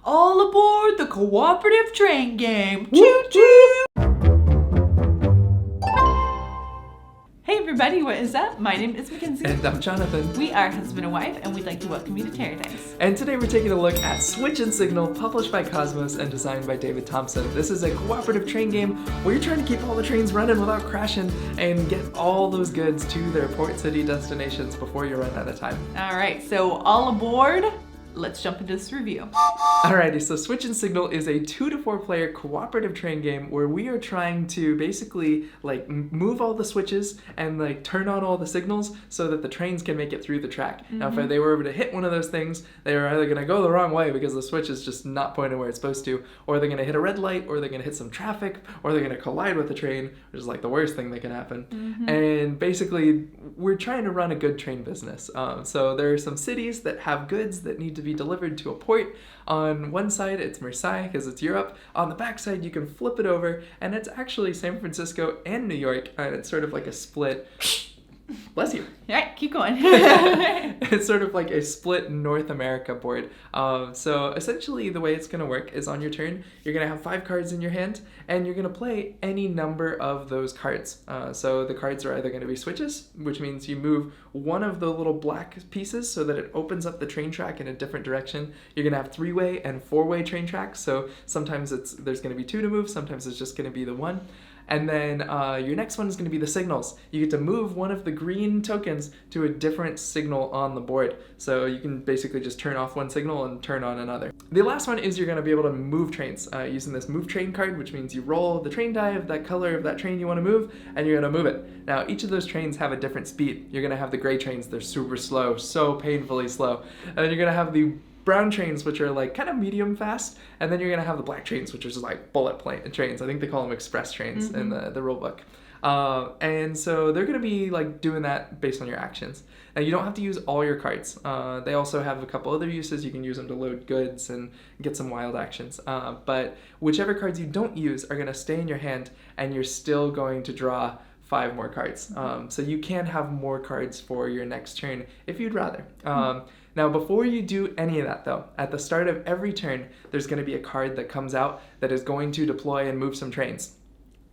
All aboard the Cooperative train game. Choo-choo! Hey everybody, what is up? My name is Mackenzie. And I'm Jonathan. We are husband and wife, and we'd like to welcome you to TerreDice. And today we're taking a look at Switch and Signal, published by Kosmos and designed by David Thompson. This is a cooperative train game where you're trying to keep all the trains running without crashing and get all those goods to their port city destinations before you run out of time. All right, so all aboard. Let's jump into this review. Alrighty, so Switch and Signal is a 2 to 4 player cooperative train game where we are trying to basically move all the switches and turn on all the signals so that the trains can make it through the track. Mm-hmm. Now, if they were able to hit one of those things, they are either going to go the wrong way because the switch is just not pointing where it's supposed to, or they're going to hit a red light, or they're going to hit some traffic, or they're going to collide with the train, which is the worst thing that can happen. Mm-hmm. And basically, we're trying to run a good train business. So there are some cities that have goods that need to be delivered to a port. On one side, it's Marseille because it's Europe. On the back side, you can flip it over, and it's actually San Francisco and New York, and it's sort of like a split. Bless you. All right, keep going. It's sort of like a split North America board. So essentially the way it's going to work is on your turn, you're going to have 5 cards in your hand, and you're going to play any number of those cards. So the cards are either going to be switches, which means you move one of the little black pieces so that it opens up the train track in a different direction. You're going to have 3-way and 4-way train tracks. So sometimes there's going to be 2 to move, sometimes it's just going to be the 1. And then your next one is going to be the signals. You get to move one of the green tokens to a different signal on the board. So you can basically just turn off one signal and turn on another. The last one is you're going to be able to move trains using this move train card, which means you roll the train die of that color of that train you want to move, and you're going to move it. Now, each of those trains have a different speed. You're going to have the gray trains. They're super slow, so painfully slow. And then you're going to have the brown trains, which are kind of medium fast, and then you're gonna have the black trains, which are just bullet trains. I think they call them express trains in the rule book. And so they're gonna be doing that based on your actions. Now you don't have to use all your cards. They also have a couple other uses. You can use them to load goods and get some wild actions. But whichever cards you don't use are gonna stay in your hand, and you're still going to draw 5 more cards. So you can have more cards for your next turn if you'd rather. Now, before you do any of that, though, at the start of every turn, there's going to be a card that comes out that is going to deploy and move some trains.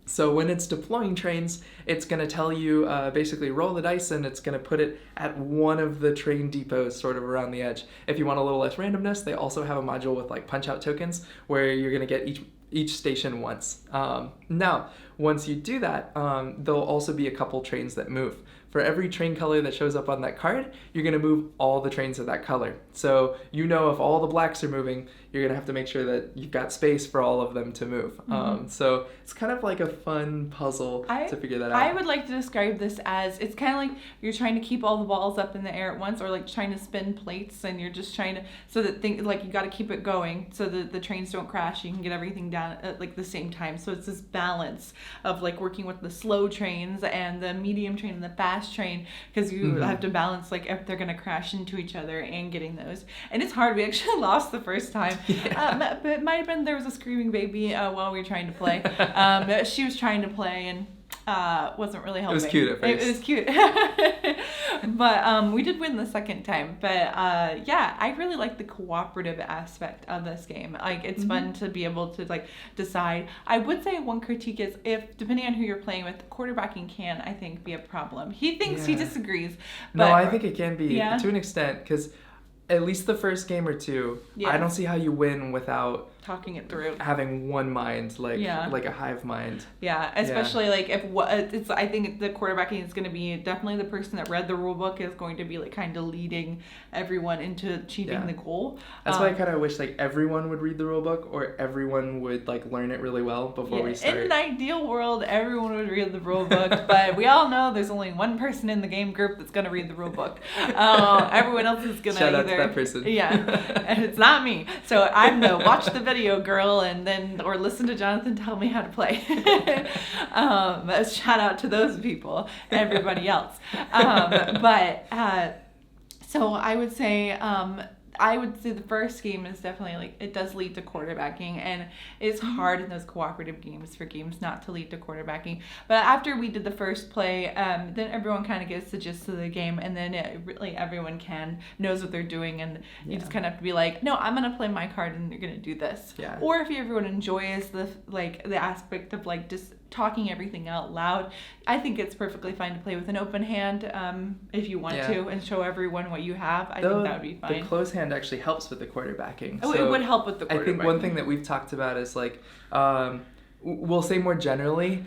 So when it's deploying trains, it's going to tell you basically roll the dice, and it's going to put it at one of the train depots sort of around the edge. If you want a little less randomness, they also have a module with punch-out tokens where you're going to get each station once. Now, once you do that, there'll also be a couple trains that move. For every train color that shows up on that card, you're going to move all the trains of that color. So if all the blacks are moving, you're going to have to make sure that you've got space for all of them to move. Mm-hmm. So it's kind of like a fun puzzle to figure that out. I would like to describe this as, it's kind of like you're trying to keep all the balls up in the air at once, or trying to spin plates, and you're just trying to, so that you got to keep it going so that the trains don't crash. You can get everything down at the same time. So it's this balance of working with the slow trains and the medium train and the fast train, because you have to balance if they're going to crash into each other and getting those. And it's hard. We actually lost the first time. Yeah. But it might have been there was a screaming baby while we were trying to play. She was trying to play and wasn't really helping. It was cute at first. It was cute. But we did win the second time. But yeah, I really like the cooperative aspect of this game. It's fun to be able to decide. I would say one critique is, if depending on who you're playing with, quarterbacking can, I think, be a problem. He thinks he disagrees. But, no, I think it can be to an extent, because at least the first game or two, I don't see how you win without talking it through, having one mind, like a hive mind. Yeah, especially if it's, I think the quarterbacking is going to be definitely the person that read the rule book is going to be kind of leading everyone into achieving the goal. That's why I kind of wish everyone would read the rule book, or everyone would learn it really well before we start. In an ideal world, everyone would read the rule book, but we all know there's only one person in the game group that's going to read the rule book. Everyone else is going to shout out to that person. Yeah, and it's not me. So I'm the watch the video girl, and then or listen to Jonathan tell me how to play. Shout out to those people, everybody else. So I would say I would say the first game is definitely like it does lead to quarterbacking, and it's hard in those cooperative games for games not to lead to quarterbacking. But after we did the first play, then everyone kind of gets the gist of the game, and then really everyone knows what they're doing, and you just kind of have to be like, no, I'm gonna play my card, and you're gonna do this. Yeah. Or if everyone enjoys the aspect of like just talking everything out loud, I think it's perfectly fine to play with an open hand if you want to, and show everyone what you have. I think that would be fine. The close hand actually helps with the quarterbacking. Oh, so it would help with the quarterbacking. I think one thing that we've talked about is like, we'll say more generally,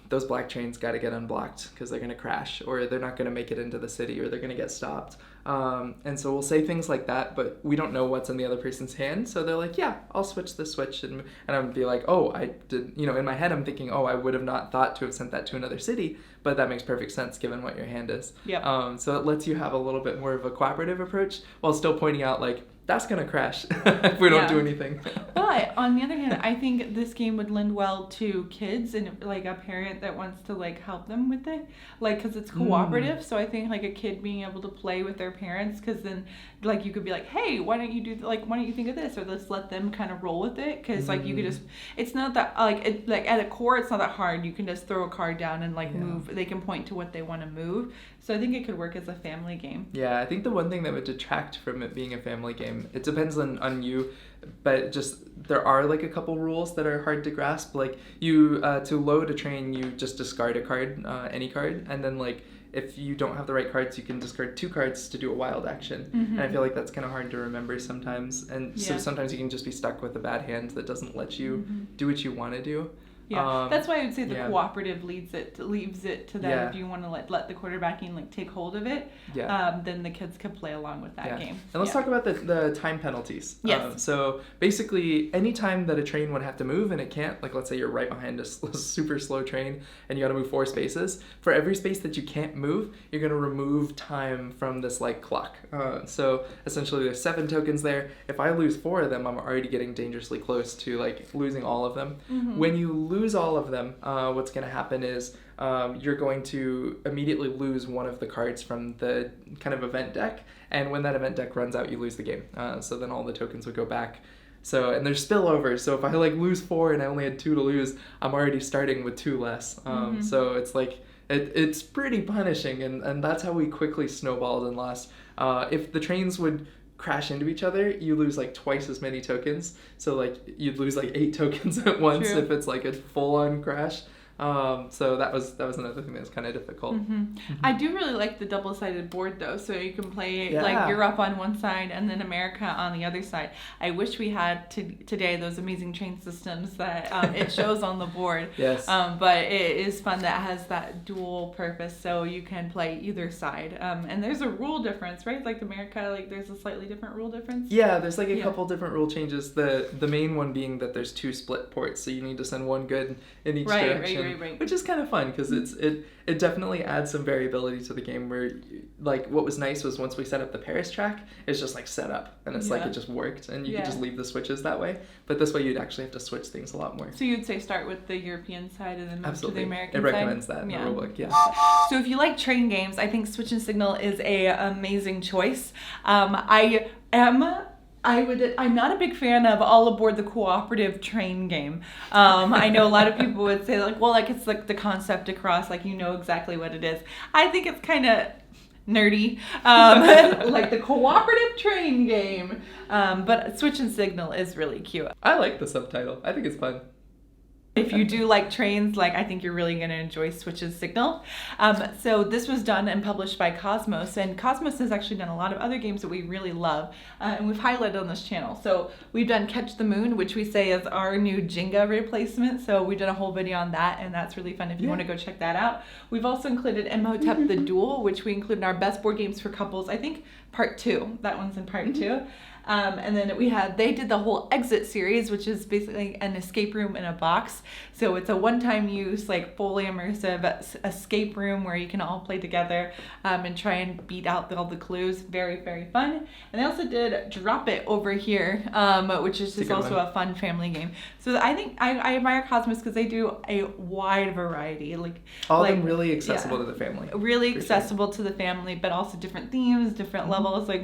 those black trains got to get unblocked because they're going to crash, or they're not going to make it into the city, or they're going to get stopped. And so we'll say things like that, but we don't know what's in the other person's hand. So they're like, yeah, I'll switch this switch. And I would be like, oh, I did, in my head, I'm thinking, oh, I would have not thought to have sent that to another city, but that makes perfect sense given what your hand is. Yep. So it lets you have a little bit more of a cooperative approach while still pointing out like, that's going to crash if we don't do anything. But on the other hand, I think this game would lend well to kids and like a parent that wants to like help them with it, like because it's cooperative. So I think like a kid being able to play with their parents, because then like you could be like, hey, why don't you think of this, or let's let them kind of roll with it, because like you could just, it's not that like at a core it's not that hard. You can just throw a card down and like move. They can point to what they want to move. So I think it could work as a family game. Yeah, I think the one thing that would detract from it being a family game, it depends on you, but just there are like a couple rules that are hard to grasp. Like you to load a train, you just discard a card, any card, and then like if you don't have the right cards, you can discard 2 cards to do a wild action. And I feel like that's kind of hard to remember sometimes, and so sometimes you can just be stuck with a bad hand that doesn't let you do what you want to do. Yeah, that's why I would say the cooperative leaves it to them. Yeah. If you want to let the quarterbacking like take hold of it, then the kids could play along with that game. And let's talk about the time penalties. Yes. So basically, any time that a train would have to move and it can't, like let's say you're right behind a super slow train and you got to move 4 spaces. For every space that you can't move, you're going to remove time from this like clock. So essentially, there's 7 tokens there. If I lose 4 of them, I'm already getting dangerously close to like losing all of them. When you lose all of them, what's going to happen is you're going to immediately lose one of the cards from the kind of event deck, and when that event deck runs out, you lose the game. So then all the tokens would go back. So, and there's spillover, so if I like lose 4 and I only had 2 to lose, I'm already starting with 2 less. So it's like it's pretty punishing, and that's how we quickly snowballed and lost. If the trains would crash into each other, you lose like twice as many tokens. So like you'd lose like 8 tokens at once. True. If it's like a full-on crash. So that was another thing that was kind of difficult. I do really like the double-sided board though, so you can play like Europe on one side and then America on the other side. I wish we had today those amazing train systems that it shows on the board. Yes. But it is fun that has that dual purpose, so you can play either side. And there's a rule difference, right? Like America, like there's a slightly different rule difference. Yeah, there's like a couple different rule changes. The main one being that there's 2 split ports, so you need to send one good in each direction. Right. Which is kind of fun because it definitely adds some variability to the game, where like what was nice was once we set up the Paris track, it's just like set up and it's like it just worked, and you could just leave the switches that way. But this way you'd actually have to switch things a lot more. So you'd say start with the European side and then move to the American side? It recommends that in the rulebook, yeah. So if you like train games, I think Switch and Signal is a amazing choice. I'm not a big fan of All Aboard the Cooperative train game. I know a lot of people would say like, well, like it's like the concept across, like you know exactly what it is. I think it's kind of nerdy, like the cooperative train game. But Switch and Signal is really cute. I like the subtitle. I think it's fun. If you do like trains, like I think you're really going to enjoy Switch and Signal. So this was done and published by Kosmos, and Kosmos has actually done a lot of other games that we really love, and we've highlighted on this channel. So we've done Catch the Moon, which we say is our new Jenga replacement. So we did a whole video on that, and that's really fun if you want to go check that out. We've also included Imhotep the Duel, which we include in our best board games for couples. I think part 2. That one's in part 2. And then they did the whole Exit series, which is basically an escape room in a box. So it's a one-time use, like fully immersive escape room where you can all play together and try and beat out all the clues. Very, very fun. And they also did Drop It over here, which is just also a fun family game. So I think I admire Cosmos because they do a wide variety. All of them really accessible to the family. Really accessible to the family, but also different themes, different levels, like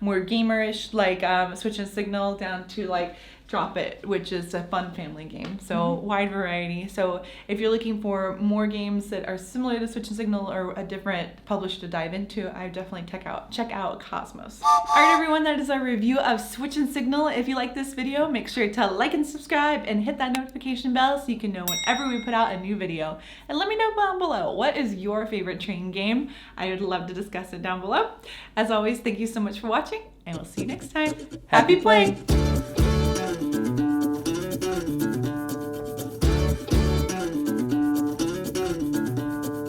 more gamerish Switch, like Switch and Signal, down to like Drop It, which is a fun family game. So wide variety. So if you're looking for more games that are similar to Switch and Signal or a different publisher to dive into, I definitely check out Kosmos. All right, everyone, that is our review of Switch and Signal. If you like this video, make sure to like and subscribe and hit that notification bell so you can know whenever we put out a new video. And let me know down below, what is your favorite train game? I would love to discuss it down below. As always, thank you so much for watching, and we'll see you next time. Happy playing!